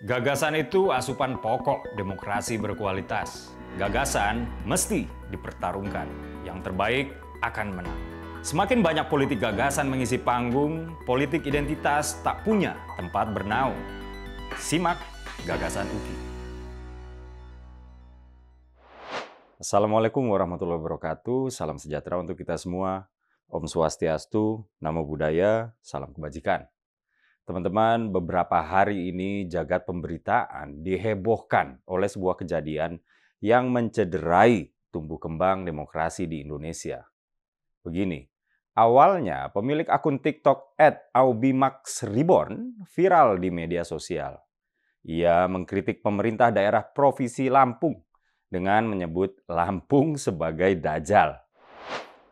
Gagasan itu asupan pokok demokrasi berkualitas. Gagasan mesti dipertarungkan. Yang terbaik akan menang. Semakin banyak politik gagasan mengisi panggung, politik identitas tak punya tempat bernaung. Simak Gagasan UKI. Assalamualaikum warahmatullahi wabarakatuh. Salam sejahtera untuk kita semua. Om Swastiastu, Namo Buddhaya, salam kebajikan. Teman-teman, beberapa hari ini jagat pemberitaan dihebohkan oleh sebuah kejadian yang mencederai tumbuh kembang demokrasi di Indonesia. Begini, awalnya pemilik akun TikTok @aubimaxreborn viral di media sosial. Ia mengkritik pemerintah daerah Provinsi Lampung dengan menyebut Lampung sebagai dajal.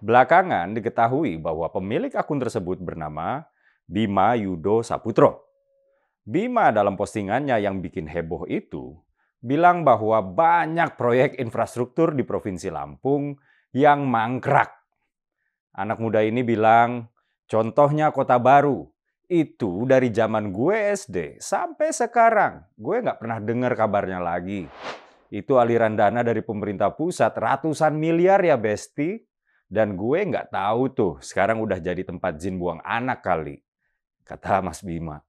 Belakangan diketahui bahwa pemilik akun tersebut bernama Bima Yudo Saputro. Bima dalam postingannya yang bikin heboh itu bilang bahwa banyak proyek infrastruktur di Provinsi Lampung yang mangkrak. Anak muda ini bilang, contohnya Kota Baru, itu dari zaman gue SD sampai sekarang. Gue nggak pernah dengar kabarnya lagi. Itu aliran dana dari pemerintah pusat ratusan miliar ya Besti. Dan gue nggak tahu tuh sekarang udah jadi tempat jin buang anak kali. Kata Mas Bima.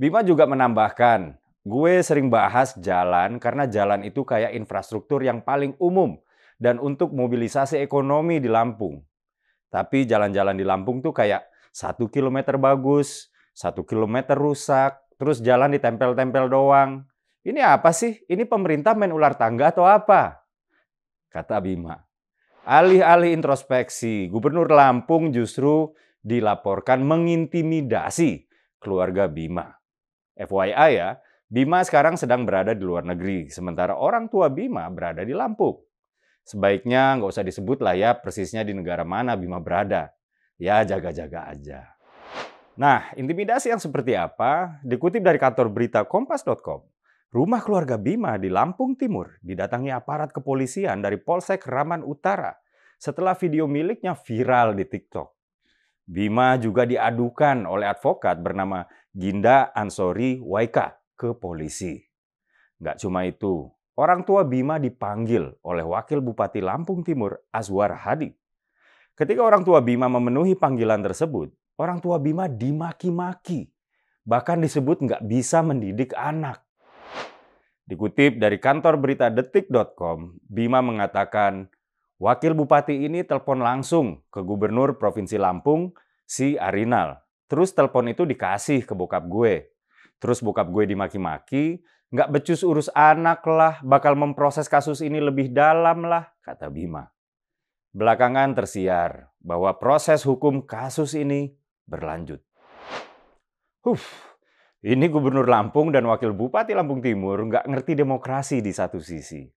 Bima juga menambahkan, gue sering bahas jalan karena jalan itu kayak infrastruktur yang paling umum dan untuk mobilisasi ekonomi di Lampung. Tapi jalan-jalan di Lampung tuh kayak 1 kilometer bagus, 1 kilometer rusak, terus jalan ditempel-tempel doang. Ini apa sih? Ini pemerintah main ular tangga atau apa? Kata Bima. Alih-alih introspeksi, Gubernur Lampung justru dilaporkan mengintimidasi keluarga Bima. FYI ya, Bima sekarang sedang berada di luar negeri, sementara orang tua Bima berada di Lampung. Sebaiknya nggak usah disebut lah ya persisnya di negara mana Bima berada. Ya jaga-jaga aja. Nah, intimidasi yang seperti apa? Dikutip dari kantor berita Kompas.com. Rumah keluarga Bima di Lampung Timur didatangi aparat kepolisian dari Polsek Raman Utara setelah video miliknya viral di TikTok. Bima juga diadukan oleh advokat bernama Ginda Ansori Waika ke polisi. Nggak cuma itu, orang tua Bima dipanggil oleh Wakil Bupati Lampung Timur Azwar Hadi. Ketika orang tua Bima memenuhi panggilan tersebut, orang tua Bima dimaki-maki. Bahkan disebut nggak bisa mendidik anak. Dikutip dari kantor berita detik.com, Bima mengatakan, Wakil Bupati ini telepon langsung ke Gubernur Provinsi Lampung, si Arinal. Terus telepon itu dikasih ke bokap gue. Terus bokap gue dimaki-maki, nggak becus urus anak lah, bakal memproses kasus ini lebih dalam lah, kata Bima. Belakangan tersiar bahwa proses hukum kasus ini berlanjut. Ini Gubernur Lampung dan Wakil Bupati Lampung Timur nggak ngerti demokrasi di satu sisi.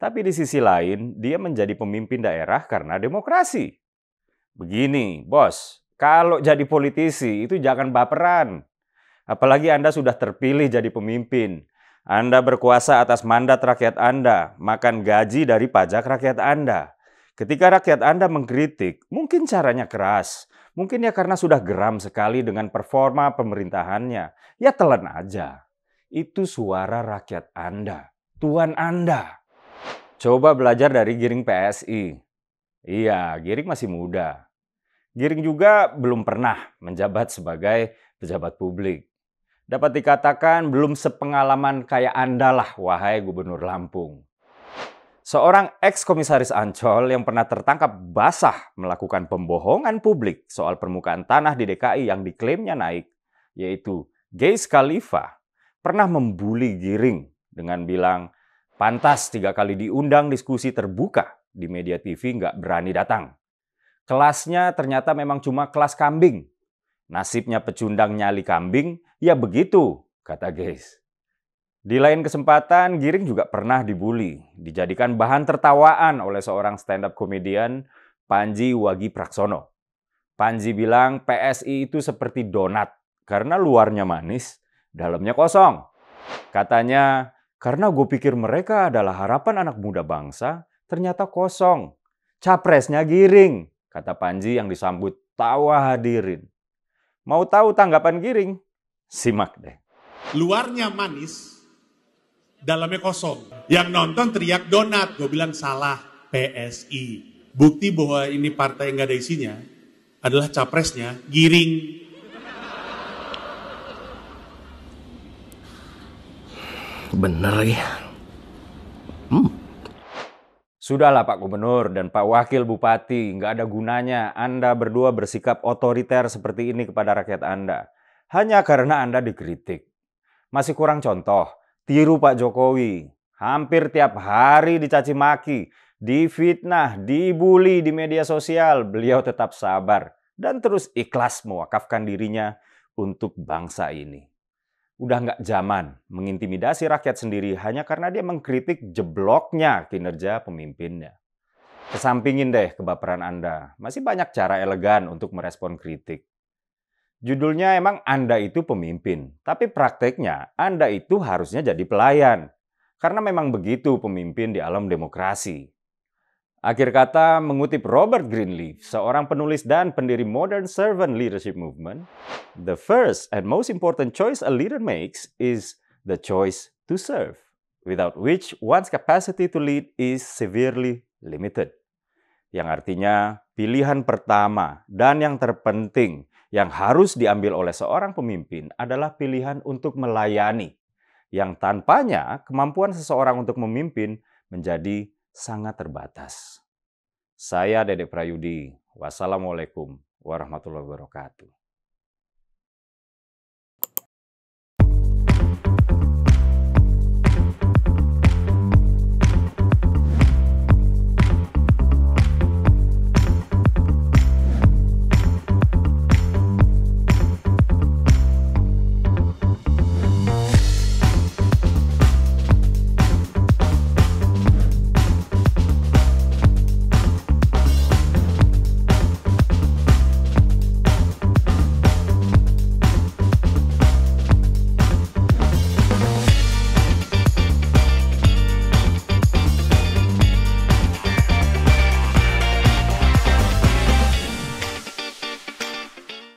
Tapi di sisi lain, dia menjadi pemimpin daerah karena demokrasi. Begini, bos, kalau jadi politisi itu jangan baperan. Apalagi Anda sudah terpilih jadi pemimpin. Anda berkuasa atas mandat rakyat Anda, makan gaji dari pajak rakyat Anda. Ketika rakyat Anda mengkritik, mungkin caranya keras. Mungkin ya karena sudah geram sekali dengan performa pemerintahannya. Ya telan aja. Itu suara rakyat Anda, Tuan Anda. Coba belajar dari Giring PSI. Iya, Giring masih muda. Giring juga belum pernah menjabat sebagai pejabat publik. Dapat dikatakan belum sepengalaman kayak Anda lah, wahai Gubernur Lampung. Seorang ex-komisaris Ancol yang pernah tertangkap basah melakukan pembohongan publik soal permukaan tanah di DKI yang diklaimnya naik, yaitu Geiz Khalifa, pernah membuli Giring dengan bilang, pantas 3 kali diundang diskusi terbuka di media TV nggak berani datang. Kelasnya ternyata memang cuma kelas kambing. Nasibnya pecundang nyali kambing, ya begitu, kata Geiz. Di lain kesempatan, Giring juga pernah dibully, dijadikan bahan tertawaan oleh seorang stand-up komedian, Panji Wagipraksono. Panji bilang PSI itu seperti donat, karena luarnya manis, dalamnya kosong. Katanya, karena gue pikir mereka adalah harapan anak muda bangsa, ternyata kosong. Capresnya Giring, kata Panji yang disambut tawa hadirin. Mau tahu tanggapan Giring? Simak deh. Luarnya manis, dalamnya kosong. Yang nonton teriak donat, gue bilang salah, PSI. Bukti bahwa ini partai yang gak ada isinya adalah capresnya Giring. Bener ya. Sudahlah Pak Gubernur dan Pak Wakil Bupati, nggak ada gunanya Anda berdua bersikap otoriter seperti ini kepada rakyat Anda. Hanya karena Anda dikritik. Masih kurang contoh, tiru Pak Jokowi. Hampir tiap hari dicaci maki, difitnah, dibully di media sosial. Beliau tetap sabar dan terus ikhlas mewakafkan dirinya untuk bangsa ini. Udah nggak zaman mengintimidasi rakyat sendiri hanya karena dia mengkritik jebloknya kinerja pemimpinnya. Kesampingin deh kebaperan Anda. Masih banyak cara elegan untuk merespon kritik. Judulnya emang Anda itu pemimpin, tapi prakteknya Anda itu harusnya jadi pelayan. Karena memang begitu pemimpin di alam demokrasi. Akhir kata, mengutip Robert Greenleaf, seorang penulis dan pendiri Modern Servant Leadership Movement, the first and most important choice a leader makes is the choice to serve, without which one's capacity to lead is severely limited. Yang artinya, pilihan pertama dan yang terpenting yang harus diambil oleh seorang pemimpin adalah pilihan untuk melayani, yang tanpanya kemampuan seseorang untuk memimpin menjadi sangat terbatas. Saya Dedek Prayudi. Wassalamualaikum warahmatullahi wabarakatuh.